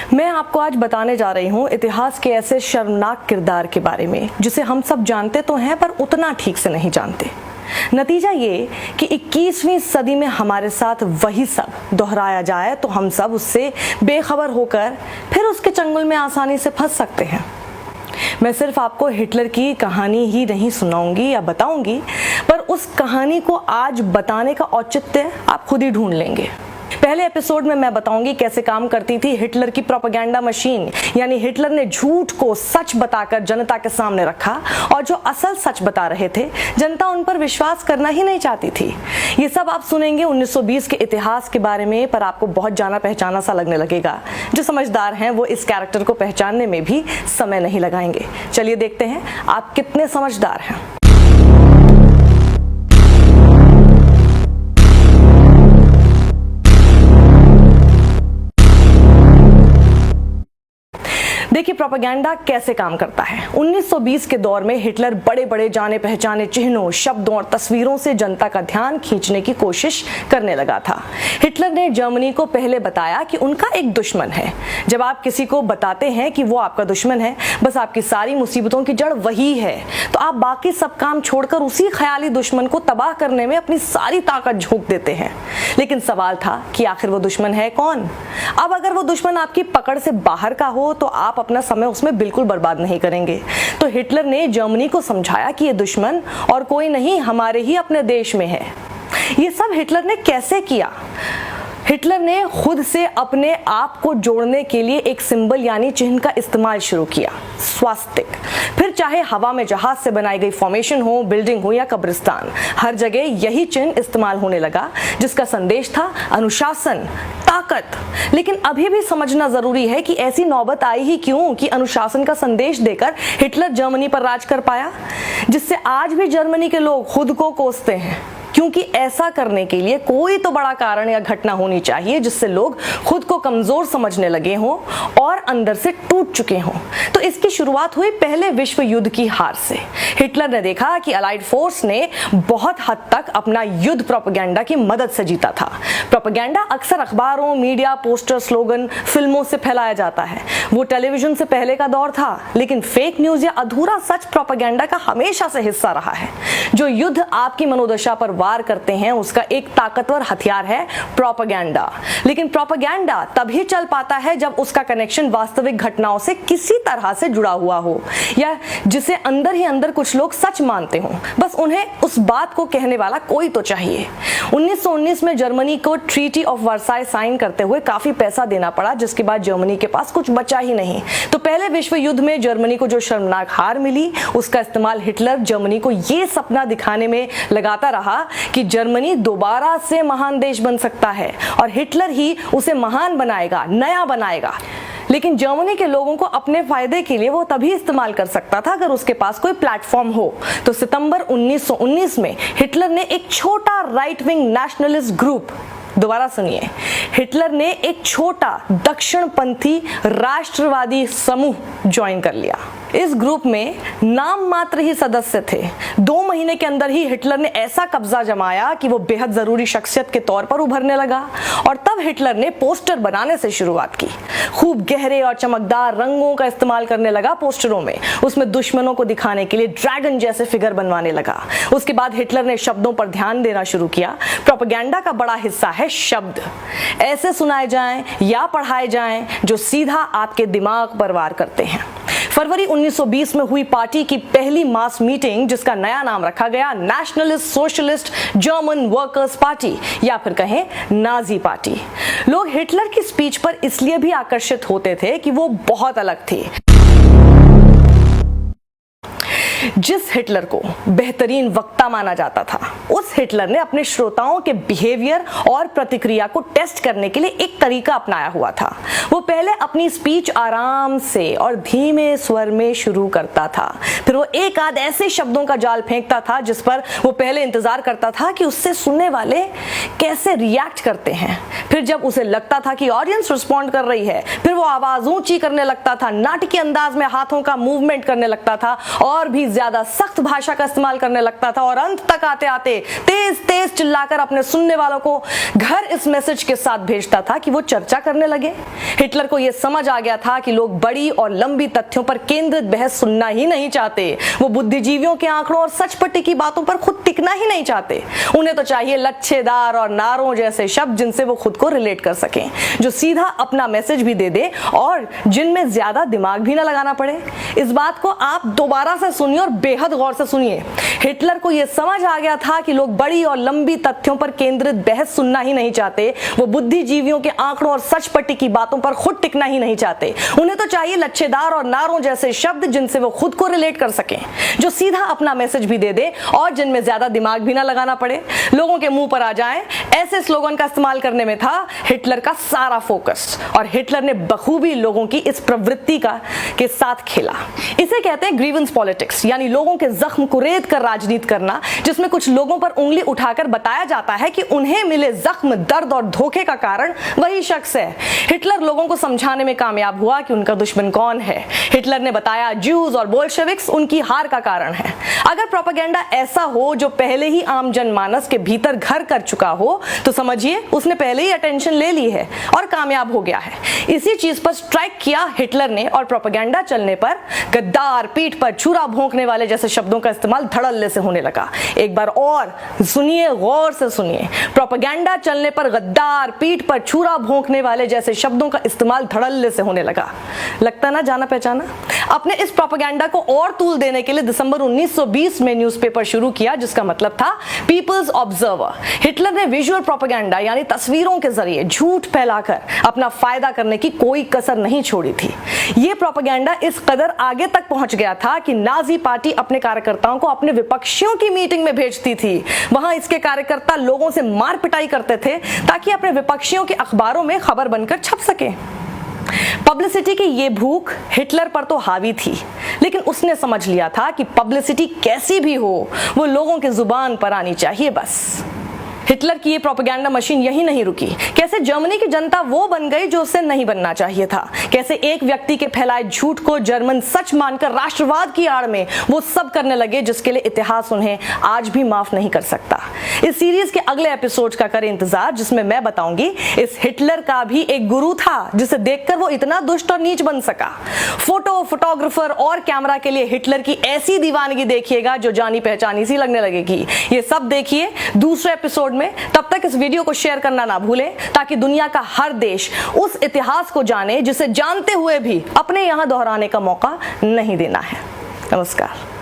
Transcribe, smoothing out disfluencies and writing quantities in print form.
मैं आपको आज बताने जा रही हूँ इतिहास के ऐसे शर्मनाक किरदार के बारे में जिसे हम सब जानते तो हैं पर उतना ठीक से नहीं जानते। नतीजा ये कि 21वीं सदी में हमारे साथ वही सब दोहराया जाए तो हम सब उससे बेखबर होकर फिर उसके चंगुल में आसानी से फंस सकते हैं। मैं सिर्फ आपको हिटलर की कहानी ही नहीं सुनाऊंगी या बताऊंगी, पर उस कहानी को आज बताने का औचित्य आप खुद ही ढूंढ लेंगे। पहले एपिसोड में मैं बताऊंगी कैसे काम करती थी हिटलर की प्रोपेगेंडा मशीन, यानी हिटलर ने झूठ को सच बताकर जनता के सामने रखा और जो असल सच बता रहे थे जनता उन पर विश्वास करना ही नहीं चाहती थी। ये सब आप सुनेंगे 1920 के इतिहास के बारे में, पर आपको बहुत जाना पहचाना सा लगने लगेगा। जो समझदार हैं वो इस कैरेक्टर को पहचानने में भी समय नहीं लगाएंगे। चलिए देखते हैं आप कितने समझदार हैं। देखिए प्रोपेगेंडा कैसे काम करता है। 1920 के दौर में हिटलर बड़े बड़े जाने पहचाने चिन्हों, शब्दों और तस्वीरों से जनता का ध्यान खींचने की कोशिश करने लगा था। हिटलर ने जर्मनी को पहले बताया कि उनका एक दुश्मन है। जब आप किसी को बताते हैं कि वो आपका दुश्मन है, बस आपकी सारी मुसीबतों की जड़ वही है, तो आप बाकी सब काम छोड़कर उसी ख्याली दुश्मन को तबाह करने में अपनी सारी ताकत झोंक देते हैं। लेकिन सवाल था कि आखिर वो दुश्मन है कौन। अब अगर वो दुश्मन आपकी पकड़ से बाहर का हो तो आप अपना समय उसमें बिल्कुल बर्बाद नहीं करेंगे। तो हिटलर ने जर्मनी को समझाया कि ये दुश्मन और कोई नहीं, हमारे ही अपने देश में है। ये सब हिटलर ने कैसे किया? हिटलर ने खुद से अपने आप को जोड़ने के लिए एक सिंबल यानी चिन्ह का इस्तेमाल शुरू किया, स्वास्तिक। फिर चाहे हवा में जहाज से बनाई गई फॉर्मेशन हो, बिल्डिंग हो या कब्रिस्तान, हर जगह यही चिन्ह इस्तेमाल होने लगा, जिसका संदेश था अनुशासन, ताकत। लेकिन अभी भी समझना जरूरी है कि ऐसी नौबत आई ही क्यों कि अनुशासन का संदेश देकर हिटलर जर्मनी पर राज कर पाया, जिससे आज भी जर्मनी के लोग खुद को कोसते हैं। क्योंकि ऐसा करने के लिए कोई तो बड़ा कारण या घटना होनी चाहिए जिससे लोग खुद को कमजोर समझने लगे हों और अंदर से टूट चुके हों। तो इसकी शुरुआत हुई पहले विश्व युद्ध की हार से। हिटलर ने देखा कि अलाइड फोर्स ने बहुत हद तक अपना युद्ध प्रोपेगेंडा की मदद से जीता था। प्रोपेगेंडा अक्सर अखबारों, मीडिया, पोस्टर, स्लोगन, फिल्मों से फैलाया जाता है। वो टेलीविजन से पहले का दौर था, लेकिन फेक न्यूज या अधूरा सच प्रोपेगेंडा का हमेशा से हिस्सा रहा है। जो युद्ध आपकी मनोदशा पर वार करते हैं उसका एक ताकतवर हथियार है प्रोपेगेंडा। लेकिन प्रोपेगेंडा तभी चल पाता है जब उसका कनेक्शन वास्तविक घटनाओं से किसी तरह से जुड़ा हुआ हो, या जिसे अंदर ही अंदर कुछ लोग सच मानते हों। बस उन्हें उस बात को कहने वाला कोई तो चाहिए। 1919 में जर्मनी को ट्रीटी ऑफ वर्साई साइन करते हुए काफी पैसा देना पड़ा, जिसके बाद जर्मनी के पास कुछ बचा ही नहीं। तो पहले विश्व युद्ध में जर्मनी को जो शर्मनाक हार मिली, उसका इस्तेमाल हिटलर जर्मनी को यह सपना दिखाने में लगाता रहा कि जर्मनी दोबारा से महान देश बन सकता है और हिटलर ही उसे महान बनाएगा, नया बनाएगा। लेकिन जर्मनी के लोगों को अपने फायदे के लिए वो तभी इस्तेमाल कर सकता था अगर उसके पास कोई प्लेटफॉर्म हो। तो सितंबर 1919 में हिटलर ने एक छोटा राइट विंग नेशनलिस्ट ग्रुप, दोबारा सुनिए, हिटलर ने एक छोटा दक्षिणपंथी राष्ट्रवादी समूह ज्वाइन कर लिया। इस ग्रुप में नाम मात्र ही सदस्य थे। 2 महीने के अंदर ही हिटलर ने ऐसा कब्जा जमाया कि वो बेहद जरूरी शख्सियत के तौर पर उभरने लगा। और तब हिटलर ने पोस्टर बनाने से शुरुआत की। खूब गहरे और चमकदार रंगों का इस्तेमाल करने लगा पोस्टरों में। उसमें दुश्मनों को दिखाने के लिए ड्रैगन जैसे फिगर बनवाने लगा। उसके बाद हिटलर ने शब्दों पर ध्यान देना शुरू किया। प्रोपेगेंडा का बड़ा हिस्सा है शब्द, ऐसे सुनाए जाएं या पढ़ाए जाएं जो सीधा आपके दिमाग पर वार करते हैं। फरवरी 1920 में हुई पार्टी की पहली मास मीटिंग, जिसका नया नाम रखा गया nationalist socialist German workers party, या फिर कहें नाजी पार्टी। लोग हिटलर की स्पीच पर इसलिए भी आकर्षित होते थे कि वो बहुत अलग थी। जिस हिटलर को बेहतरीन वक्ता माना जाता था, उस हिटलर ने अपने श्रोताओं के बिहेवियर और प्रतिक्रिया को टेस्ट करने के लिए एक तरीका अपनाया हुआ था। वो पहले अपनी स्पीच आराम से और धीमे स्वर में शुरू करता था। फिर वो एक आध ऐसे शब्दों का जाल फेंकता था जिस पर वो पहले इंतजार करता था कि उससे सुनने वाले कैसे रिएक्ट करते हैं। फिर जब उसे लगता था कि ऑडियंस रिस्पॉन्ड कर रही है, फिर वो आवाज ऊंची करने लगता था, नाटकीय अंदाज में हाथों का मूवमेंट करने लगता था और भी ज्यादा सख्त भाषा का इस्तेमाल करने लगता था। और अंत तक आते आते तेज तेज चिल्लाकर अपने सुनने वालों को घर इस मैसेज के साथ भेजता था कि वो चर्चा करने लगे। हिटलर को यह समझ आ गया था कि लोग बड़ी और लंबी तथ्यों पर केंद्रित बहस सुनना ही नहीं चाहते। वो बुद्धिजीवियों के आंकड़ों और सच पट्टी की बातों पर खुद टिकना ही नहीं चाहते। उन्हें तो चाहिए लच्छेदार और नारों जैसे शब्द जिनसे वो खुद को रिलेट कर सकें, जो सीधा अपना मैसेज भी दे दे और जिनमें ज्यादा दिमाग भी ना लगाना पड़े। इस बात को आप दोबारा से सुनिए और बेहद गौर से सुनिए। हिटलर को यह समझ आ गया था कि लोग बड़ी और लंबी तथ्यों पर केंद्रित बहस सुनना ही नहीं चाहते। वो बुद्धिजीवियों के आंकड़ों और सच पट्टी की बातों पर खुद टिकना ही नहीं चाहते। उन्हें तो चाहिए लच्छेदार और नारों जैसे शब्द जिनसे वो खुद को रिलेट कर सकें, जो सीधा अपना मैसेज भी दे दे और जिनमें ज्यादा दिमाग भी ना लगाना पड़े, लोगों के मुंह पर आ जाएं। ऐसे स्लोगन का इस्तेमाल करने में था हिटलर का सारा फोकस, और हिटलर ने बखूबी लोगों की इस प्रवृत्ति के साथ खेला। इसे कहते हैं ग्रीवेंस पॉलिटिक्स, यानी लोगों के जख्म को रेत कर राजनीति करना, जिसमें कुछ लोगों पर उंगली उठाकर बताया जाता है कि उन्हें मिले जख्म, दर्द और धोखे का कारण वही शख्स है। हिटलर लोगों को समझाने में कामयाब हुआ कि उनका दुश्मन कौन है। हिटलर ने बताया ज्यूज और बोल्शेविक्स उनकी हार का कारण है। अगर प्रोपेगेंडा ऐसा हो जो पहले ही आम जनमानस के भीतर घर कर चुका हो, तो समझिए उसने पहले ही अटेंशन ले ली है और कामयाब हो गया है। इसी चीज पर स्ट्राइक किया हिटलर ने, और प्रोपेगेंडा चलने पर गद्दार, पीठ पर छुरा भोंकने वाले जैसे शब्दों का इस्तेमाल धड़ल्ले से होने लगा। एक बार और सुनिए, गौर से सुनिए। प्रोपेगेंडा चलने पर गद्दार, पीठ पर छुरा भोंकने वाले जैसे शब्दों का इस्तेमाल धड़ल्ले से होने लगा। लगता ना जाना पहचाना। अपने इस प्रोपेगेंडा को और तूल देने के लिए दिसंबर 1920 में न्यूज़पेपर शुरू किया, जिसका मतलब था पीपल्स ऑब्जर्वर। हिटलर ने विजुअल प्रोपेगेंडा यानी तस्वीरों के जरिए झूठ फैलाकर अपना फायदा करने की कोई कसर नहीं छोड़ी थी। यह प्रोपेगेंडा इस कदर आगे तक पहुंच गया था कि नाजी पार्टी अपने कार्यकर्ताओं को अपने विपक्षियों की मीटिंग में भेजती थी। वहां इसके कार्यकर्ता लोगों से मार पिटाई करते थे ताकि अपने विपक्षियों के अखबारों में खबर बनकर छप सके। पब्लिसिटी की ये भूख हिटलर पर तो हावी थी, लेकिन उसने समझ लिया था कि पब्लिसिटी कैसी भी हो, वो लोगों के जुबान पर आनी चाहिए बस। हिटलर की ये प्रोपेगेंडा मशीन यही नहीं रुकी। कैसे जर्मनी की जनता वो बन गई जो उससे नहीं बनना चाहिए था। कैसे एक व्यक्ति के फैलाए झूठ को जर्मन सच मानकर राष्ट्रवाद की आड़ में वो सब करने लगे जिसके लिए इतिहास उन्हें आज भी माफ नहीं कर सकता। इस सीरीज के अगले एपिसोड का करें इंतजार, जिसमें मैं बताऊंगी इस हिटलर का भी एक गुरु था जिसे देखकर वो इतना दुष्ट और नीच बन सका। फोटोग्राफर और कैमरा के लिए हिटलर की ऐसी दीवानगी देखिएगा जो जानी पहचानी सी लगने लगेगी। ये सब देखिए दूसरे एपिसोड में। तब तक इस वीडियो को शेयर करना ना भूलें, ताकि दुनिया का हर देश उस इतिहास को जाने जिसे जानते हुए भी अपने यहां दोहराने का मौका नहीं देना है। नमस्कार।